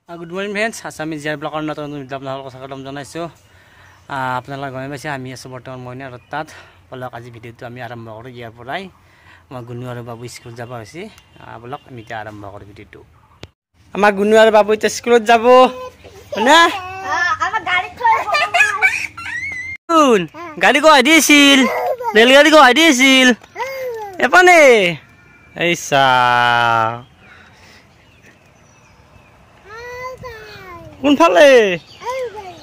Good morning friends, Assamese জিয়াৰ ব্লগৰ নতুন আপোনালোকৰ কথা কদম জনাইছোঁ। আপোনালোকে গমে পাইছে আমি আছোঁ বৰ্তমান মইনা আৰু তাত বলক আজি ভিডিঅ'টো আমি আৰম্ভ কৰোঁ। ইয়াৰ পৰাই আমাৰ গুণু আৰু বাবু স্কুল যাব হৈছে। বলক আমি এতিয়া আৰম্ভ কৰোঁ ভিডিঅ'টো। আমাৰ গুণু আৰু বাবু এতিয়া স্কুলত যাব না। গাড়ী গৈ দিছিল, ৰেলগাড়ী গৈ দিছিল এপানে এই চা কোনফালে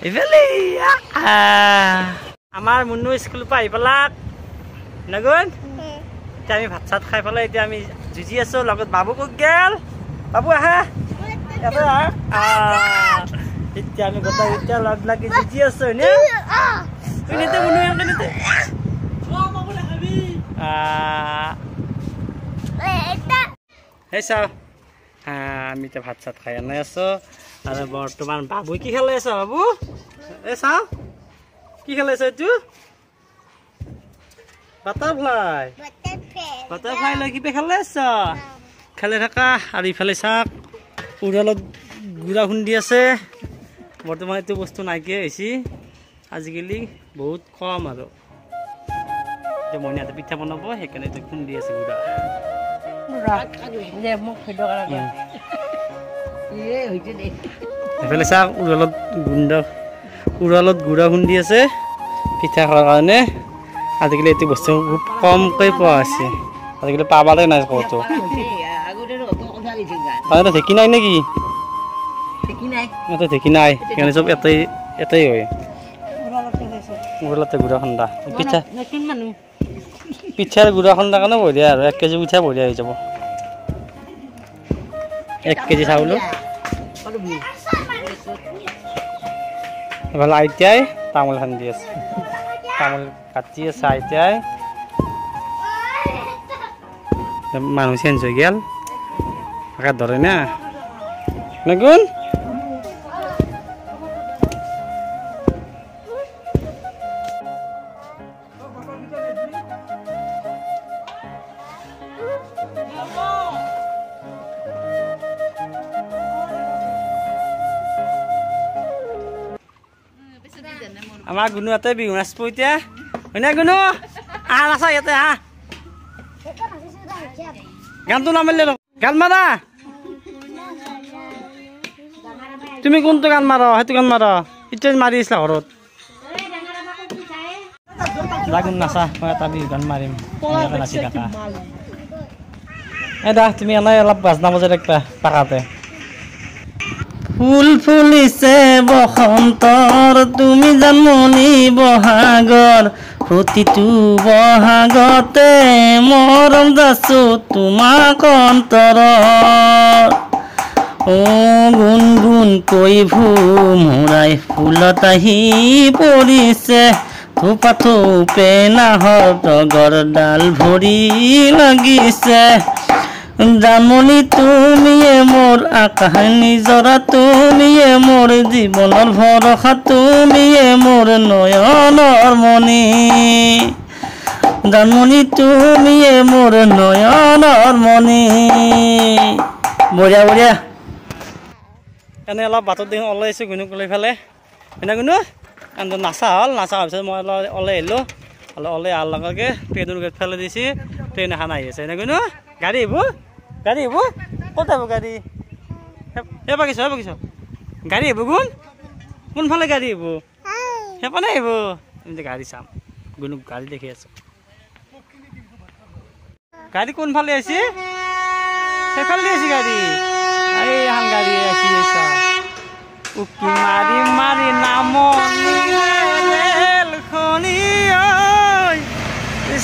এইফালে। আমাৰ মুন্নু স্কুলৰ পৰা আহি পেলাক নগ'ল। এতিয়া আমি ভাত চাত খাই পেলাই এতিয়া আমি যুঁজি আছোঁ। লগত বাবু ক'ত গেল? বাবু আহা ইয়াতে আহা। এতিয়া আমি গোটেই এতিয়া লগ লাগি যুঁজি আছোঁ হয়নে? সেই চাওঁ আমি এতিয়া ভাত চাত খাই আনাই আছোঁ। আৰু বৰ্তমান বাবু কি খেলাই আছ? বাবু এই চাওঁ কি খেলাই আছ? এইটো বাটাৰফ্লাই, বাটাৰফ্লাই লৈ কিবা খেলাই আছ? খেলাই থাকা। আৰু ইফালে চাওক উৰালত গুড়া খুন্দি আছে। বৰ্তমান এইটো বস্তু নাইকিয়া হৈছে আজিকালি, বহুত কম। আৰু এতিয়া মইনাহঁতে পিঠা বনাব সেইকাৰণে এইটো খুন্দি আছে গুড়া। এইফালে চাওক উৰালত গুড়া খুন্দি আছে পিঠা খোৱাৰ কাৰণে। আজিকালি এইটো বস্তু খুব কমকৈ পোৱা হৈছে, আজিকালি পাবলৈ নাই ক'তো। ঢেঁকী নাই নেকি? ইয়াতে ঢেঁকী নাই সেইকাৰণে চব এটাই হয়। উৰালতে গুড়া খুন্দা পিঠাৰ গুড়া খুন্দা কাৰণে বঢ়িয়া। আৰু 1 কেজি পিঠা বঢ়িয়া হৈ যাব। 1 কেজি চাউলো। এফালে আইতাই তামোল খান্দি আছে, তামোল কাটি আছে আইতাই। মানুহ চেঞ্জ হৈ গেল, আঘাত ধৰে না নগুন। আমাৰ গুণুহঁতে বিহু নাচব এতিয়া হয়নে? গুণু আহা নাচা ইয়াতে আহা। গানটো নামাৰিলে গান মাৰা। তুমি কোনটো গান মাৰ? সেইটো গান মাৰ। এতিয়া মাৰি আছিলা ঘৰত। গুণ নাচা, মই এটা বিহু গান মাৰিম নাচি থাকা। এই দা তুমি এনেই অলপ বাজনা বজাই থাকবা পাকাতে। ফুল ফুলিছে বসন্তৰ, তুমি জানমণি বহাগৰ। প্ৰতিটো বহাগতে মৰম যাচো তোমাক অন্তৰত। অ গুণ গুণ কৈ ভোমোৰাই ফুলত আহি পৰিছে। থোপা থোপে নাহৰ তগৰডাল ভৰি লাগিছে। জানমণি তুমিয়ে মোৰ আকাশ নিজৰা, তুমিয়ে মোৰ জীৱনৰ ভৰসা, তুমিয়ে মোৰ নয়নৰ মণি। জানমণি তুমিয়ে মোৰ নয়নৰ মণি। বঢ়িয়া বঢ়িয়া। এনে অলপ বাটত দেখোন ওলাই আহিছোঁ গুণুক লৈ পেলাই হয়নে? গুণু নাচা হ'ল, নাচা হোৱাৰ পিছত মই ওলাই আহিলোঁ। ওলাই অহাৰ লগে ট্ৰেইনৰ গেট ফেলাই দিছে, ট্ৰেইন এখন আহি আছে হয়নে? গুণু গাড়ী আহিব, গাড়ী আহিব। ক'ত যাব গাড়ী? সেই পাকিছ গাড়ী আহিব। কোনফালে গাড়ী আহিব? সেইপানে আহিব। আমি গাড়ী চাম। গুণুক গাড়ী দেখি আছোঁ। গাড়ী কোনফালে আছে? সেইফালে আছে গাড়ী। এই এখন গাড়ী আহি আছে। উকি মাৰি মাৰি নামনি ৰেলখনি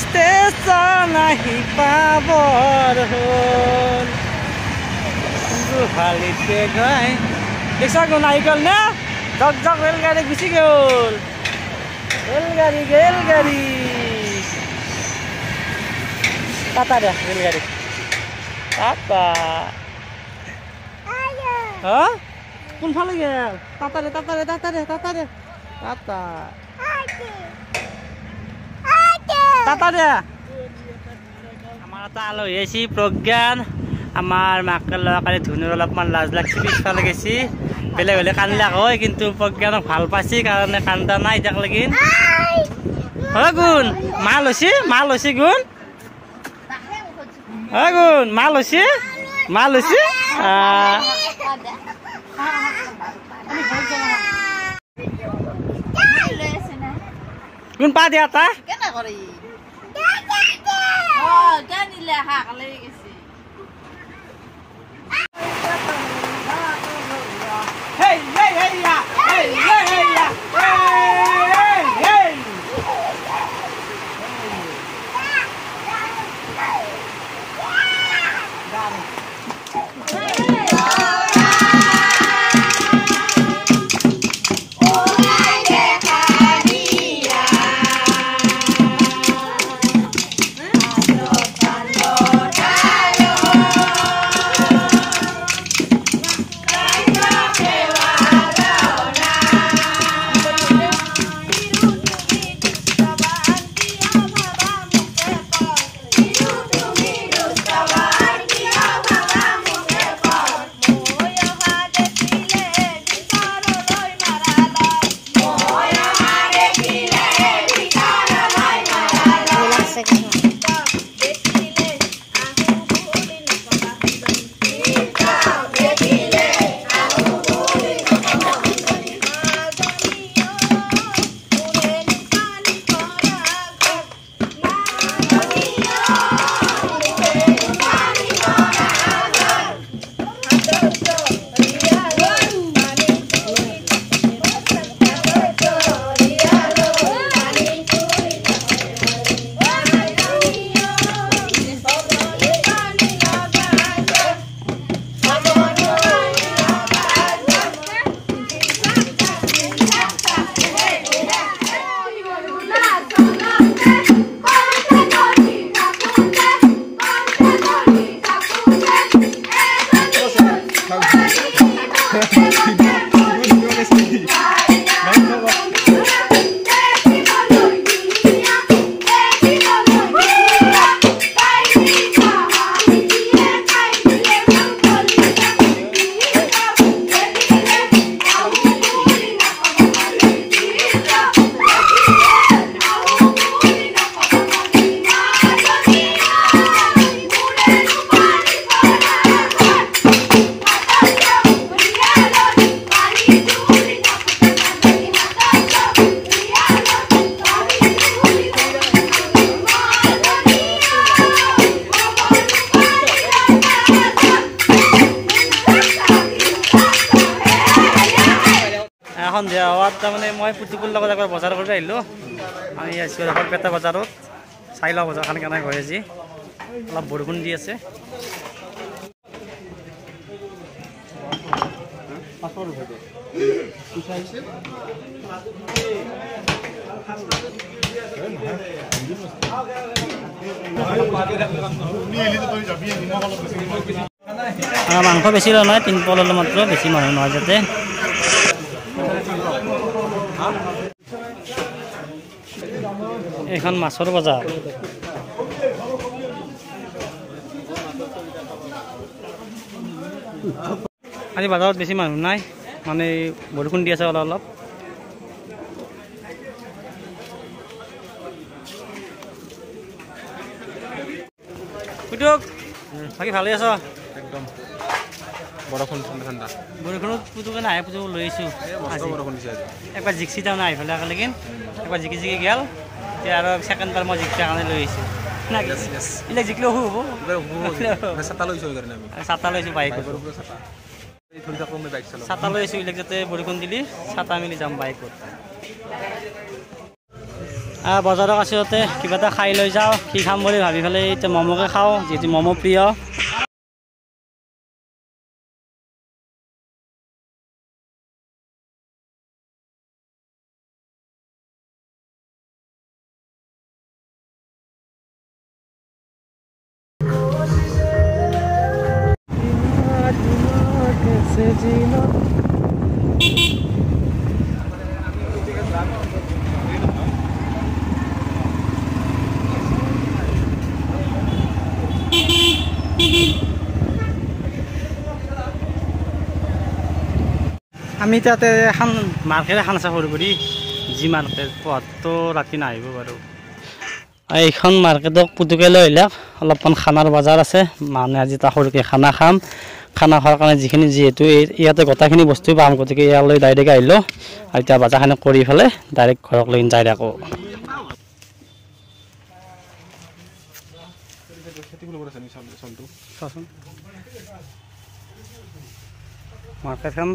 ষ্টেচন আহি পাবৰ হ'ল। ভালিতে গৈ দেখছা গুণ আহি গ'ল নে? জক জক ৰেলগাড়ী গুচি গ'ল। ৰেলগাড়ী টাটা দে ৰেলগাড়ী টাটা। হা কোনফালে গেল? টাটা দে টাটা দে। আমাৰ এটা আলহী আহিছে প্ৰজ্ঞান। আমাৰ মাকে লগাকালি ধুনুৰ অলপমান লাজ লাগছি পিছফালে গেছি বেলেগ বেলেগ কান্দিলাক হয় কিন্তু প্ৰজ্ঞানক ভাল পাইছি কাৰণে কান্দা নাই এতিয়াক লাগি হয় গুণ মা লৈছি গুণ হয় গুণ মা লৈছি গুণ পা দিয়া তা সন্ধিয়া হোৱাত তাৰমানে মই পুতুকুৰ লগত একবাৰ বজাৰ কৰি আহিলোঁ আমি আছোঁ বৰপেটা বজাৰত চাই লওঁ বজাৰখন কেনেকৈ হৈ আজি অলপ বৰষুণ দি আছে মাংস বেছি লোৱা নহয় 3 পল মাত্ৰ বেছি মানুহ নহয় যাতে এখন মাছৰ বজাৰ আজি বজাৰত বেছি মানুহ নাই মানে বৰষুণ দি আছে অলপ অলপ পুতুক বাকী ভালে আছ একদম বৰষুণ ঠাণ্ডা বৰষুণত পুতুকে নাহে পুতুক লৈ আহিছোঁ বৰষুণ দিছে একবাৰ জিকছি তাৰমানে আহি পেলাই একেলগে একবাৰ জিকি গেল এতিয়া আৰু ছেকেণ্ড বাৰ মই জিকাৰ কাৰণে লৈ আহিছোঁ এইবিলাক জিকিলেও হ'ব ছাতা লৈছোঁ সেইকাৰণে আমি ছাতা লৈছোঁ বাইকত বাইক চলাওঁ ছাতা লৈ আহিছোঁ এইবিলাক যাতে বৰষুণ দিলি ছাতা মিলি যাম বাইকত বজাৰৰ কাষতে কিবা এটা খাই লৈ যাওঁ কি খাম বুলি ভাবি পেলাই এতিয়া ম'ম'কে খাওঁ যিহেতু ম'ম' প্ৰিয় আমি তাতে এখন মাৰ্কেট এখন আছে সৰু কৰি যি মাৰ্কেট পোৱাতো ৰাতি নাহিব বাৰু এইখন মাৰ্কেটক পুতুকে লৈ আহিলে অলপমান খানাৰ বজাৰ আছে মানে আজি এটা সৰুকৈ খানা খাম খানা খোৱাৰ কাৰণে যিখিনি যিহেতু ইয়াতে গোটেইখিনি বস্তু পাম গতিকে ইয়ালৈ ডাইৰেক্ট আহিলোঁ আৰু এতিয়া বজাৰখিনি কৰি পেলাই ডাইৰেক্ট ঘৰক লৈ যাই থাকোঁ মাৰ্কেটখন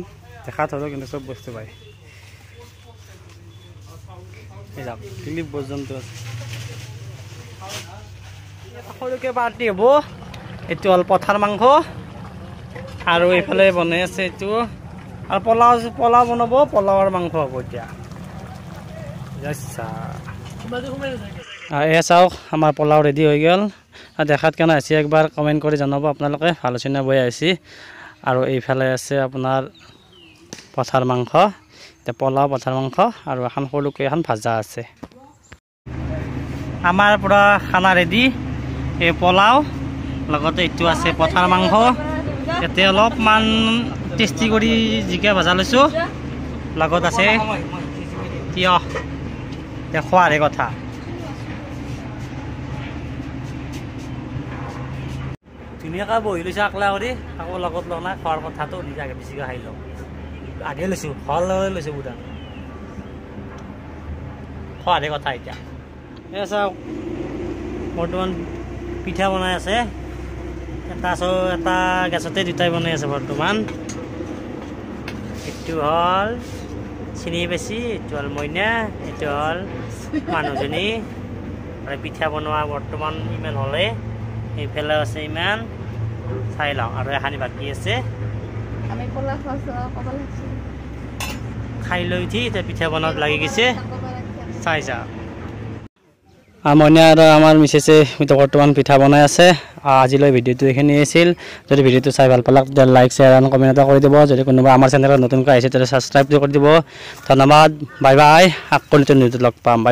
দেখা থলোঁ কিন্তু চব বস্তু পায় এই যাওক ক্লিপ পৰ্যন্ত আছে সৰুকৈ পাৰ্টি হ'ব এইটো হ'ল পঠাৰ মাংস আৰু এইফালে বনাই আছে এইটো আৰু পোলাও বনাব পোলাওৰ মাংস হ'ব এতিয়া এয়া চাওক আমাৰ পোলাও ৰেডি হৈ গ'ল আৰু দেখাত কেনে আছে একবাৰ কমেণ্ট কৰি জনাব আপোনালোকে ভাল হৈছে নে বেয়া হৈছে আৰু এইফালে আছে আপোনাৰ পঠাৰ মাংস এতিয়া পোলাও পঠাৰ মাংস আৰু এখন সৰুকৈ এখন ভাজা আছে আমাৰ পূৰা খানা ৰেডি এই পোলাও লগতে এইটো আছে পঠাৰ মাংস ইয়াতে অলপমান টেষ্টি কৰি জিকা ভাজা লৈছোঁ লগত আছে তিয়হ খোৱাৰে কথা ধুনীয়াকৈ বহি লৈছোঁ আকলা কৰি আকৌ লগত লোৱা নাই খোৱাৰ কথাটো নিজাকৈ বেছিকৈ খাই লওঁ আগে লৈছোঁ ভাল লৈছোঁ বুঢ়া খোৱাৰে কথা এতিয়া এই চাওক বৰ্তমান পিঠা বনাই আছে এটা গেছতে দুটাই বনাই আছে বৰ্তমান এইটো হ'ল চিনি বেছি এইটো হ'ল মইনা এইটো হ'ল মানুহজনী আৰু পিঠা বনোৱা বৰ্তমান ইমান হ'লে এইফালে আছে ইমান চাই লওঁ আৰু এখানি বাকী আছে খাই লৈ উঠি এতিয়া পিঠা বনোৱাত লাগি গৈছে চাই যাওঁ মইনা আৰু আমাৰ মিছেছে বৰ্তমান পিঠা বনাই আছে আজিলৈ ভিডিঅ'টো এইখিনি আছিল যদি ভিডিঅ'টো চাই ভাল পালাক তেতিয়া লাইক শ্বেয়াৰ আৰু কমেণ্ট এটা কৰি দিব যদি কোনোবা আমাৰ চেনেলত নতুনকৈ আহিছে তেতিয়া ছাবস্ক্ৰাইব কৰি দিব ধন্যবাদ বাই বাই আকৌ নতুন ভিডিঅ'ত লগ পাম বাই বাই